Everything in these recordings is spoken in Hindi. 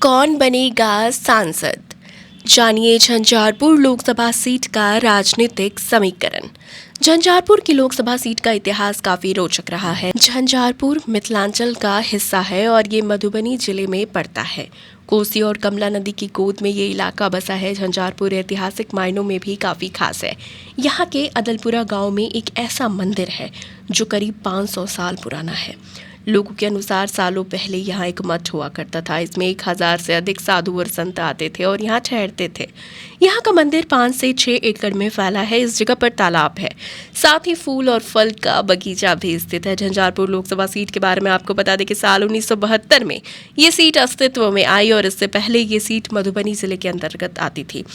कौन बनेगा सांसद? जानिए झंझारपुर लोकसभा सीट का राजनीतिक समीकरण। झंझारपुर की लोकसभा सीट का इतिहास काफी रोचक रहा है। झंझारपुर मिथिलांचल का हिस्सा है और ये मधुबनी जिले में पड़ता है। कोसी और कमला नदी की गोद में ये इलाका बसा है। झंझारपुर ऐतिहासिक मायनों में भी काफी खास है। यहाँ के अदलपुरा गांव में एक ऐसा मंदिर है जो करीब 500 साल पुराना है। लोगों के अनुसार सालों पहले यहाँ एक मठ हुआ करता था। इसमें 1000 से अधिक साधु और संत आते थे और यहाँ ठहरते थे। यहाँ का मंदिर 5 से 6 एकड़ में फैला है। इस जगह पर तालाब है, साथ ही फूल और फल का बगीचा भी स्थित है। झंझारपुर लोकसभा सीट के बारे में आपको बता दें कि साल 1972 में ये सीट अस्तित्व में आई और इससे पहले ये सीट मधुबनी जिले के अंतर्गत आती थी।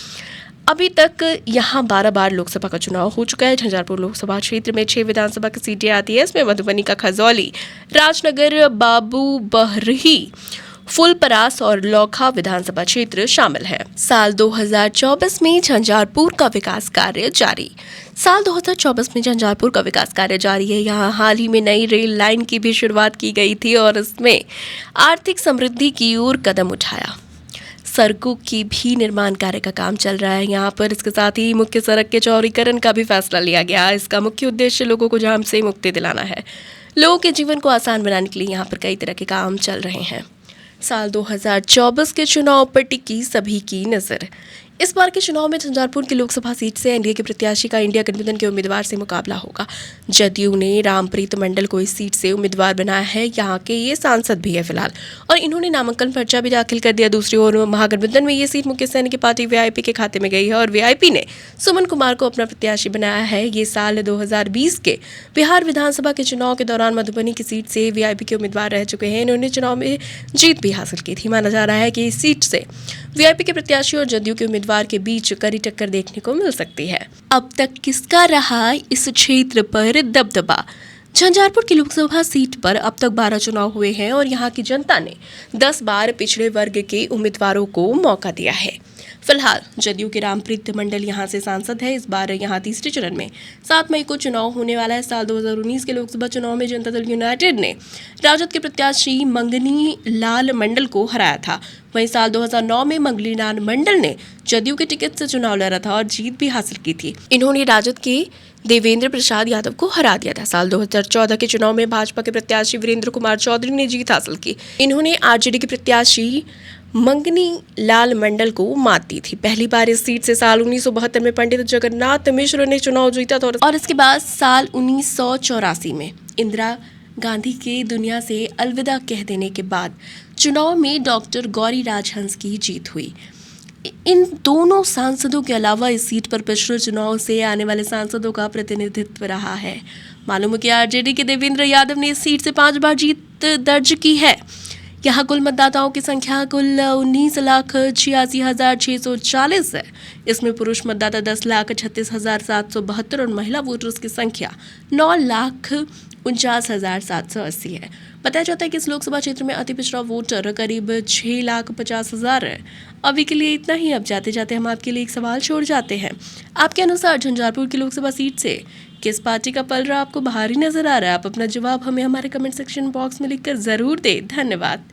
अभी तक यहाँ 12 बार लोकसभा का चुनाव हो चुका है। झंझारपुर लोकसभा क्षेत्र में 6 विधानसभा की सीटें आती है। इसमें मधुबनी का खजौली, राजनगर, बाबू बहरही, फुलपरास और लौखा विधानसभा क्षेत्र शामिल है। साल 2024 में झंझारपुर का विकास कार्य जारी। साल 2024 में झंझारपुर का विकास कार्य जारी है। यहाँ हाल ही में नई रेल लाइन की भी शुरुआत की गई थी और इसमें आर्थिक समृद्धि की ओर कदम उठाया। सड़कों की भी निर्माण कार्य का काम चल रहा है यहाँ पर। इसके साथ ही मुख्य सड़क के चौड़ीकरण का भी फैसला लिया गया। इसका मुख्य उद्देश्य लोगों को जाम से मुक्ति दिलाना है। लोगों के जीवन को आसान बनाने के लिए यहाँ पर कई तरह के काम चल रहे हैं। साल 2024 के चुनाव पर टिकी सभी की नजर। इस बार के चुनाव में झंझारपुर की लोकसभा सीट से एनडीए के प्रत्याशी का इंडिया गठबंधन के उम्मीदवार से मुकाबला होगा। जदयू ने रामप्रीत मंडल को इस सीट से उम्मीदवार बनाया है। यहाँ के ये सांसद भी है फिलहाल और इन्होंने नामांकन पर्चा भी दाखिल कर दिया। दूसरी ओर महागठबंधन में ये सीट मुकेश सहनी की पार्टी वीआईपी के खाते में गई है और वीआईपी ने सुमन कुमार को अपना प्रत्याशी बनाया है। ये साल 2020 के बिहार विधानसभा के चुनाव के दौरान मधुबनी की सीट से वीआईपी के उम्मीदवार रह चुके हैं। इन्होंने चुनाव में जीत भी हासिल की थी। माना जा रहा है कि इस सीट से वीआईपी के प्रत्याशी और जदयू के उम्मीदवार के बीच कड़ी टक्कर देखने को मिल सकती है। अब तक किसका रहा इस क्षेत्र पर दबदबा? झंझारपुर की लोकसभा सीट पर अब तक 12 चुनाव हुए हैं और यहाँ की जनता ने 10 बार पिछड़े वर्ग के उम्मीदवारों को मौका दिया है। फिलहाल जदयू के रामप्रीत मंडल यहाँ से सांसद है। इस बार यहाँ तीसरे चरण में 7 मई को चुनाव होने वाला है। साल 2019 के लोकसभा चुनाव में जनता दल यूनाइटेड ने राजद के प्रत्याशी मंगनी लाल मंडल को हराया था। वहीं साल 2009 में मंगनी लाल मंडल ने जदयू के टिकट से चुनाव लड़ा था और जीत भी हासिल की थी। इन्होंने राजद के देवेंद्र प्रसाद यादव को हरा दिया था। साल 2014 के चुनाव में भाजपा के प्रत्याशी वीरेंद्र कुमार चौधरी ने जीत हासिल की। इन्होंने आरजेडी के प्रत्याशी मंगनी लाल मंडल को मात दी थी। पहली बार इस सीट से साल 1972 में पंडित जगन्नाथ मिश्र ने चुनाव जीता था और इसके बाद साल 1984 में इंदिरा गांधी के दुनिया से अलविदा कह देने के बाद चुनाव में डॉक्टर गौरी राजहंस की जीत हुई। इन दोनों सांसदों के अलावा इस सीट पर पिछले चुनाव से आने वाले सांसदों का प्रतिनिधित्व रहा है। मालूम है कि आरजेडी के देवेंद्र यादव ने इस सीट से 5 बार जीत दर्ज की है। यहाँ कुल मतदाताओं की संख्या कुल 19,86,640 है। इसमें पुरुष मतदाता 10,36,772 और महिला वोटर्स की संख्या 9,49,780 है। बताया जाता है कि इस लोकसभा क्षेत्र में अति पिछड़ा वोटर करीब 6,50,000 है। अभी के लिए इतना ही। अब जाते जाते हम आपके लिए एक सवाल छोड़ जाते हैं। आपके अनुसार झंझारपुर की लोकसभा सीट से किस पार्टी का पलड़ा आपको भारी नजर आ रहा है? आप अपना जवाब हमें हमारे कमेंट सेक्शन बॉक्स में लिखकर जरूर दें। धन्यवाद।